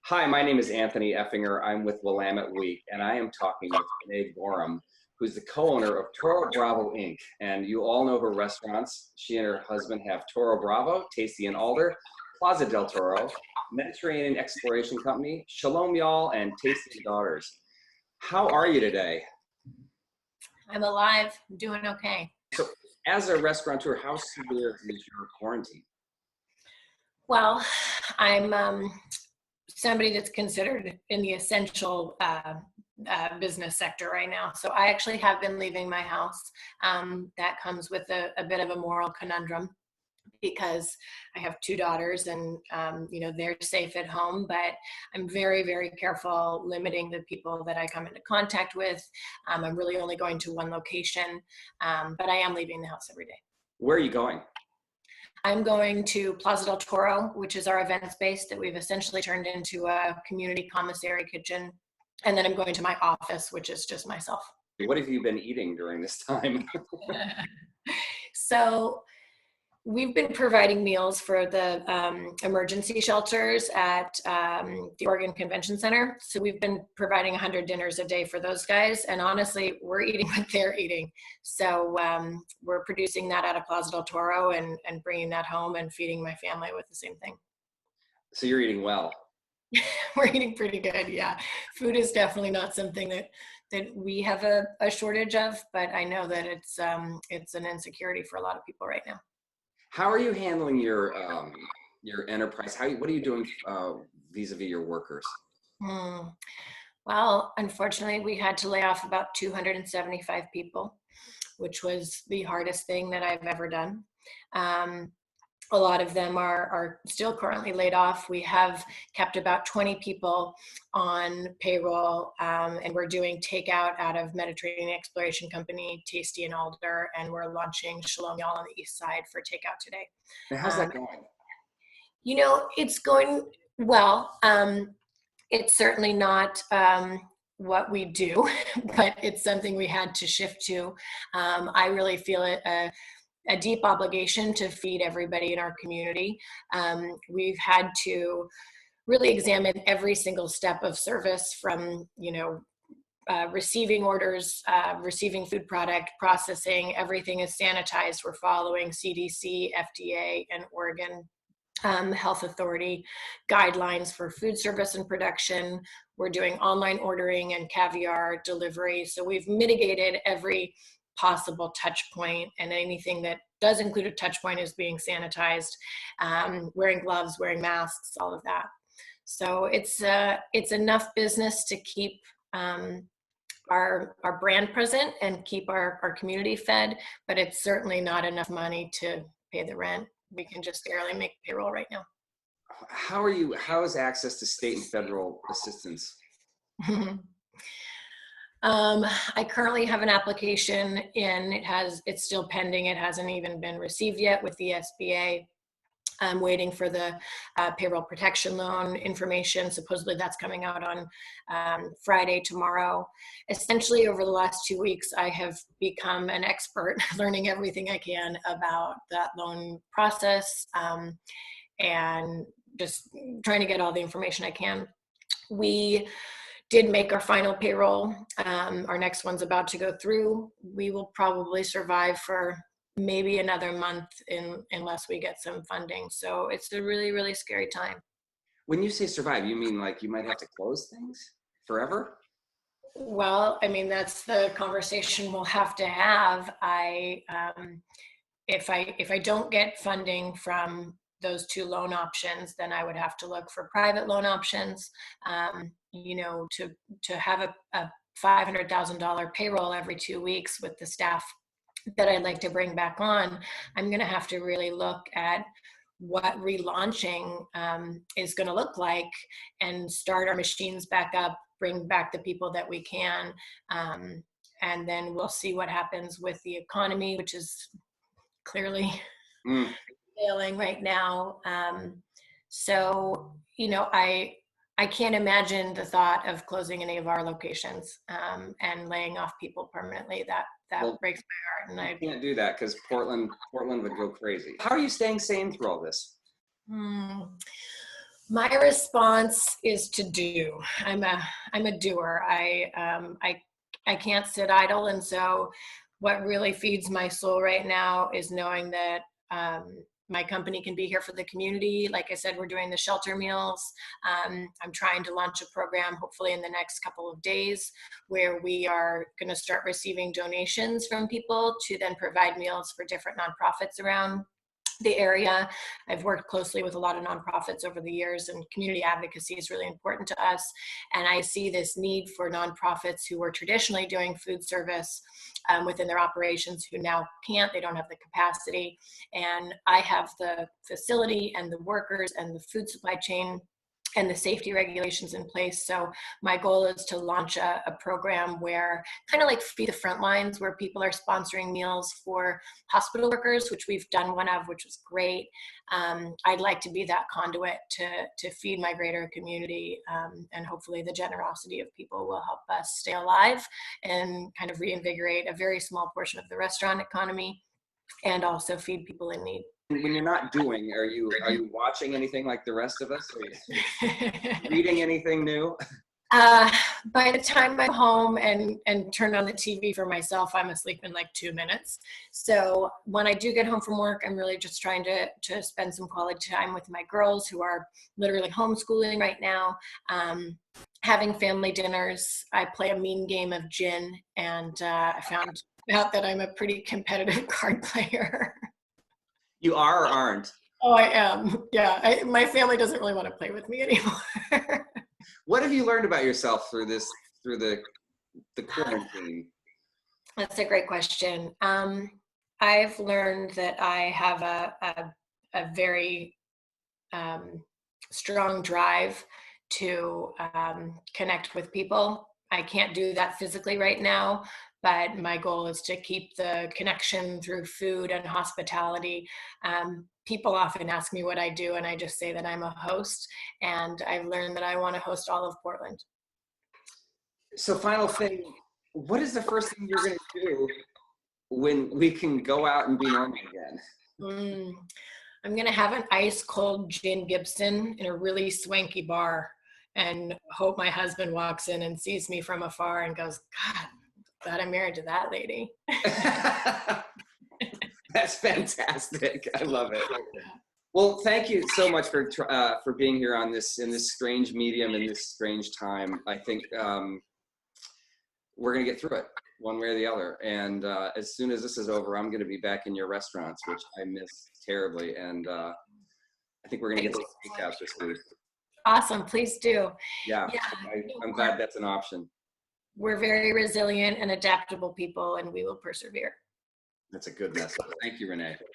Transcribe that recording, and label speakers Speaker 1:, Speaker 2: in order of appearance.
Speaker 1: Hi, my name is Anthony Effinger. I'm with Willamette Week, and I am talking with Renee Gorham, who's the co-owner of Toro Bravo Inc. And you all know her restaurants. She and her husband have Toro Bravo, Tasty and Alder, Plaza del Toro, Mediterranean Exploration Company, Shalom Y'all, and Tasty Daughters. How are you today?
Speaker 2: I'm alive, doing okay.
Speaker 1: So, as a restaurateur, how severe is your quarantine?
Speaker 2: Well, I'm somebody that's considered in the essential business sector right now. So I actually have been leaving my house. That comes with a bit of a moral conundrum because I have two daughters and, they're safe at home, but I'm very, very careful limiting the people that I come into contact with. I'm really only going to one location, but I am leaving the house every day.
Speaker 1: Where are you going?
Speaker 2: I'm going to Plaza del Toro, which is our event space that we've essentially turned into a community commissary kitchen. And then I'm going to my office, which is just myself.
Speaker 1: What have you been eating during this time?
Speaker 2: So we've been providing meals for the emergency shelters at the Oregon Convention Center. So we've been providing 100 dinners a day for those guys. And honestly, we're eating what they're eating. So we're producing that out of Plaza del Toro and bringing that home and feeding my family with the same thing.
Speaker 1: So you're eating well.
Speaker 2: We're eating pretty good, yeah. Food is definitely not something that we have a shortage of, but I know that it's an insecurity for a lot of people right now.
Speaker 1: How are you handling your enterprise? What are you doing vis-a-vis your workers?
Speaker 2: Well, unfortunately, we had to lay off about 275 people, which was the hardest thing that I've ever done. A lot of them are still currently laid off. We have kept about 20 people on payroll, and we're doing takeout out of Mediterranean Exploration Company, Tasty and Alder, and we're launching Shalom Y'all on the east side for takeout today.
Speaker 1: And how's that going?
Speaker 2: It's going well. It's certainly not what we do, but it's something we had to shift to. I really feel a deep obligation to feed everybody in our community. We've had to really examine every single step of service from, receiving orders, receiving food product, processing, everything is sanitized. We're following CDC, FDA, and Oregon Health Authority guidelines for food service and production. We're doing online ordering and caviar delivery. So we've mitigated every possible touch point, and anything that does include a touch point is being sanitized, wearing gloves, wearing masks, all of that. So it's enough business to keep our brand present and keep our community fed, but it's certainly not enough money to pay the rent. We can just barely make payroll right now.
Speaker 1: How is access to state and federal assistance?
Speaker 2: I currently have an application in. It's still pending. It hasn't even been received yet with the SBA. I'm waiting for the payroll protection loan information. Supposedly that's coming out on Friday, tomorrow. Essentially, over the last 2 weeks, I have become an expert learning everything I can about that loan process and just trying to get all the information I can. We did make our final payroll. Our next one's about to go through. We will probably survive for maybe another month unless we get some funding. So it's a really, really scary time.
Speaker 1: When you say survive, you mean like you might have to close things forever?
Speaker 2: Well, I mean, that's the conversation we'll have to have. If I don't get funding from those two loan options, then I would have to look for private loan options. To have a $500,000 payroll every 2 weeks with the staff that I'd like to bring back on, I'm going to have to really look at what relaunching is going to look like and start our machines back up, bring back the people that we can. And then we'll see what happens with the economy, which is clearly failing right now. I can't imagine the thought of closing any of our locations and laying off people permanently. That breaks my heart. And I
Speaker 1: can't do that because Portland would go crazy. How are you staying sane through all this?
Speaker 2: My response is to do. I'm a doer. I can't sit idle, and so what really feeds my soul right now is knowing that my company can be here for the community. Like I said, we're doing the shelter meals. I'm trying to launch a program, hopefully in the next couple of days, where we are going to start receiving donations from people to then provide meals for different nonprofits around the area. I've worked closely with a lot of nonprofits over the years, and community advocacy is really important to us. And I see this need for nonprofits who were traditionally doing food service within their operations who now can't, they don't have the capacity. And I have the facility and the workers and the food supply chain and the safety regulations in place. So my goal is to launch a program where, kind of like Feed the Front Lines, where people are sponsoring meals for hospital workers, which we've done one of, which was great. I'd like to be that conduit to feed my greater community, and hopefully the generosity of people will help us stay alive and kind of reinvigorate a very small portion of the restaurant economy and also feed people in need.
Speaker 1: When you're not doing, are you watching anything like the rest of us? Are you reading anything new?
Speaker 2: By the time I'm home and turn on the TV for myself, I'm asleep in like 2 minutes. So when I do get home from work, I'm really just trying to spend some quality time with my girls who are literally homeschooling right now, having family dinners. I play a mean game of gin, and I found out that I'm a pretty competitive card player.
Speaker 1: You are or aren't?
Speaker 2: Oh, I am. Yeah, my family doesn't really want to play with me anymore.
Speaker 1: What have you learned about yourself through the quarantine?
Speaker 2: That's a great question. I've learned that I have a very strong drive to connect with people. I can't do that physically right now, but my goal is to keep the connection through food and hospitality. People often ask me what I do, and I just say that I'm a host, and I've learned that I want to host all of Portland.
Speaker 1: So final thing, what is the first thing you're going to do when we can go out and be normal again?
Speaker 2: I'm going to have an ice cold gin Gibson in a really swanky bar and hope my husband walks in and sees me from afar and goes, God, glad I'm married to that lady.
Speaker 1: That's fantastic. I love it. Well, thank you so much for being here on this, in this strange medium, in this strange time. I think we're going to get through it one way or the other. And as soon as this is over, I'm going to be back in your restaurants, which I miss terribly. And I think we're going to get those steakouts this week.
Speaker 2: Awesome. Please do.
Speaker 1: Yeah. I'm glad that's an option.
Speaker 2: We're very resilient and adaptable people, and we will persevere.
Speaker 1: That's a good message. Thank you, Renee.